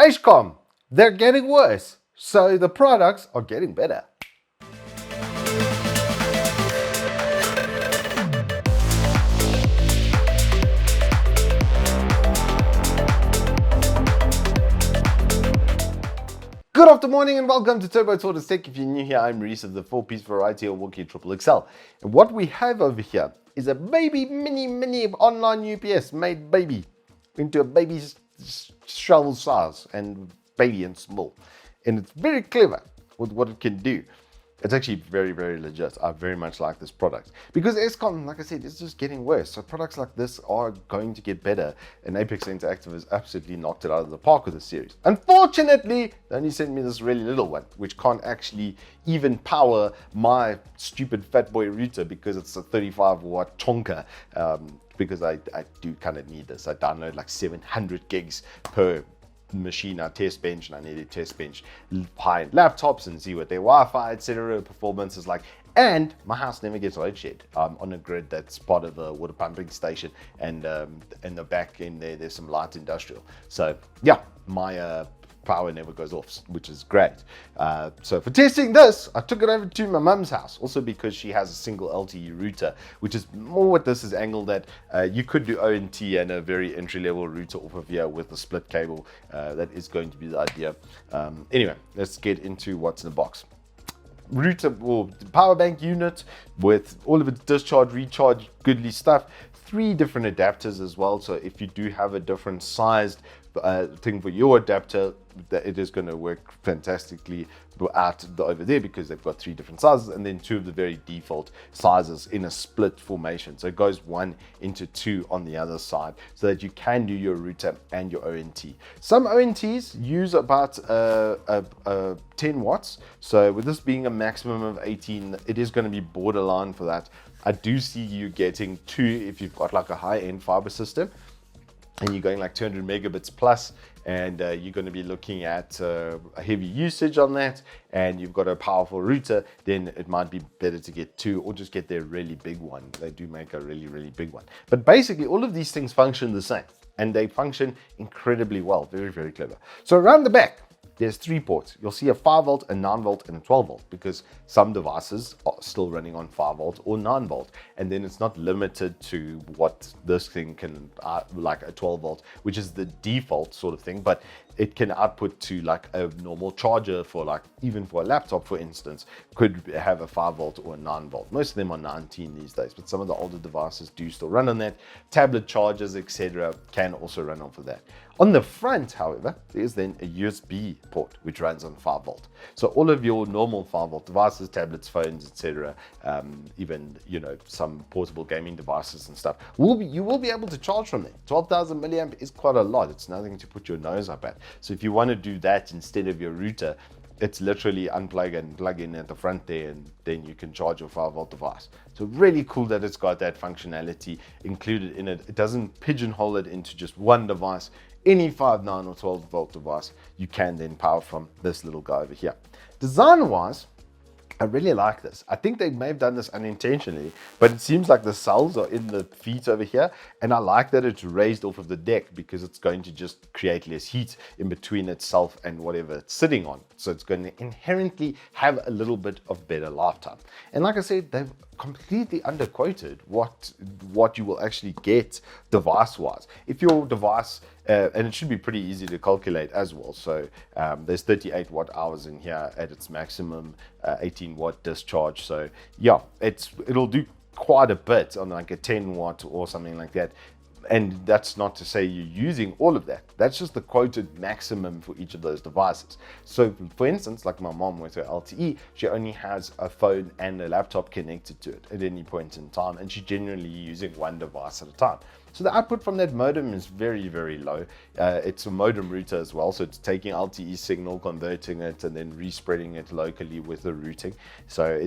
Eishkom, they're getting worse, so the products are getting better. Good afternoon and welcome to Turbo Tortoise Tech. If you're new here, I'm Reese of the 4-piece variety of Walkie Triple XL. And what we have over here is a baby mini online UPS made baby into a baby's shovel size and baby and small. And it's very clever with what it can do. It's actually very legit. I very much like this product because Eishkom, like I said, is just getting worse. So products like this are going to get better, and Apex Interactive has absolutely knocked it out of the park with this series. Unfortunately, they only sent me this really little one, which can't actually even power my stupid fat boy router because it's a 35 watt chonker. Because I do kind of need this. I download like 700 gigs per machine. I test bench, and I need to test bench high-end laptops and see what their Wi-Fi, etc. performance is like. And my house never gets load shed. I'm on a grid that's part of a water pumping station, and in the back end there's some light industrial. So yeah, my power never goes off, which is great. So for testing this, I took it over to my mum's house, also because she has a single LTE router, which is more what this is angled at. You could do ONT and a very entry-level router off of here with a split cable. That is going to be the idea. Anyway, let's get into what's in the box. Router or power bank unit with all of its discharge, recharge, goodly stuff. 3 different adapters as well, so if you do have a different sized thing for your adapter, that it is going to work fantastically out over there because they've got 3 different sizes, and then 2 of the very default sizes in a split formation. So it goes 1 into 2 on the other side, so that you can do your router and your ONT. Some ONTs use about 10 watts. So with this being a maximum of 18, it is going to be borderline for that. I do see you getting 2 if you've got like a high-end fiber system and you're going like 200 megabits plus, and you're going to be looking at a heavy usage on that, and you've got a powerful router, then it might be better to get 2 or just get their really big one. They do make a really big one. But basically all of these things function the same, and they function incredibly well. Very clever. So around the back, there's 3 ports. You'll see a 5 volt, a 9 volt, and a 12 volt because some devices are still running on 5 volt or 9 volt. And then it's not limited to what this thing can, like a 12 volt, which is the default sort of thing, but it can output to like a normal charger for like, even for a laptop, for instance, could have a 5 volt or a 9 volt. Most of them are 19 these days, but some of the older devices do still run on that. Tablet chargers, etc., can also run off of that. On the front, however, there's then a USB port which runs on 5 volt. So all of your normal 5 volt devices, tablets, phones, etc., even some portable gaming devices and stuff, you will be able to charge from there. 12,000 milliamp is quite a lot. It's nothing to put your nose up at. So if you want to do that instead of your router, it's literally unplug and plug in at the front there, and then you can charge your 5 volt device. So really cool that it's got that functionality included in it. It doesn't pigeonhole it into just one device. Any 5, 9 or 12 volt device you can then power from this little guy over here. Design wise, I really like this. I think they may have done this unintentionally, but it seems like the cells are in the feet over here, and I like that it's raised off of the deck because it's going to just create less heat in between itself and whatever it's sitting on. So it's going to inherently have a little bit of better lifetime. And like I said, they've completely underquoted what you will actually get device-wise. If your device, and it should be pretty easy to calculate as well. So there's 38 watt hours in here at its maximum, 18 watt discharge. So yeah, it'll do quite a bit on like a 10 watt or something like that. And that's not to say you're using all of that. That's just the quoted maximum for each of those devices. So for instance, like my mom with her LTE, she only has a phone and a laptop connected to it at any point in time, and she's generally using one device at a time. So the output from that modem is very low. It's a modem router as well, so it's taking LTE signal, converting it, and then respreading it locally with the routing. So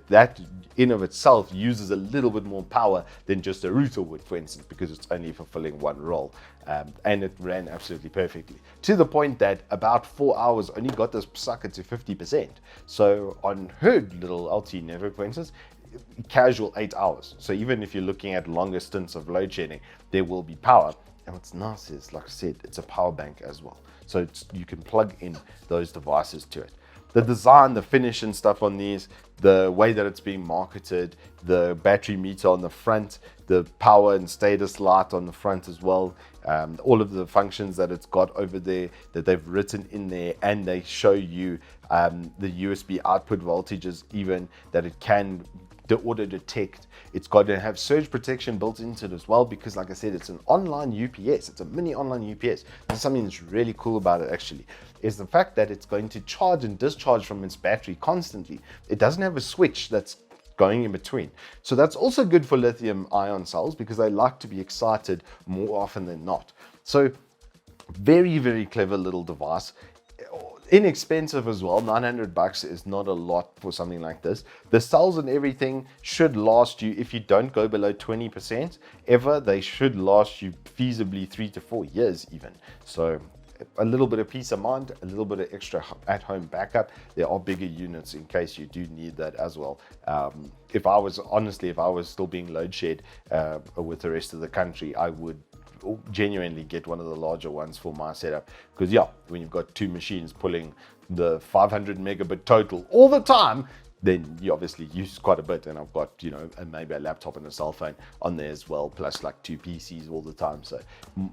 that in of itself uses a little bit more power than just a router would, for instance, because it's only fulfilling one role. And it ran absolutely perfectly, to the point that about 4 hours only got this sucker to 50%. So on her little LTE network, for instance, casual 8 hours. So even if you're looking at longer stints of load shedding, there will be power. And what's nice is, like I said, it's a power bank as well. so you can plug in those devices to it. The design, the finish and stuff on these, the way that it's being marketed, the battery meter on the front, the power and status light on the front as well, all of the functions that it's got over there that they've written in there, and they show you the USB output voltages even that it can auto detect. It's got to have surge protection built into it as well, because like I said, it's an online UPS. It's a mini online UPS. There's something that's really cool about it actually, is the fact that it's going to charge and discharge from its battery constantly. It doesn't have a switch that's going in between. So that's also good for lithium ion cells, because they like to be excited more often than not. So very, very clever little device. Inexpensive as well. $900 is not a lot for something like this. The cells and everything should last you, if you don't go below 20% ever, they should last you feasibly 3 to 4 years even. So a little bit of peace of mind, a little bit of extra at-home backup. There are bigger units in case you do need that as well. If I was still being load shed with the rest of the country, I would genuinely get one of the larger ones for my setup, because yeah, when you've got two machines pulling the 500 megabit total all the time, then you obviously use quite a bit. And I've got, you know, maybe a laptop and a cell phone on there as well, plus like 2 PCs all the time. So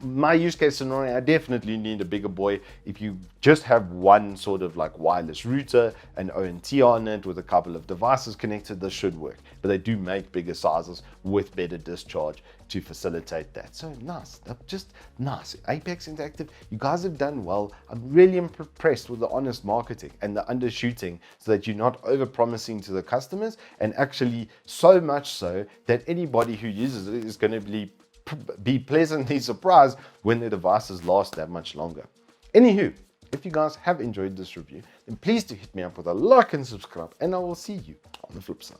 my use case scenario, I definitely need a bigger boy. If you just have one sort of like wireless router and ONT on it with a couple of devices connected, this should work. But they do make bigger sizes with better discharge to facilitate that. So nice, just nice. Apex Interactive, you guys have done well. I'm really impressed with the honest marketing and the undershooting, so that you're not over promising to the customers, and actually so much so that anybody who uses it is going to be pleasantly surprised when their devices last that much longer. Anywho, if you guys have enjoyed this review, then please do hit me up with a like and subscribe, and I will see you on the flip side.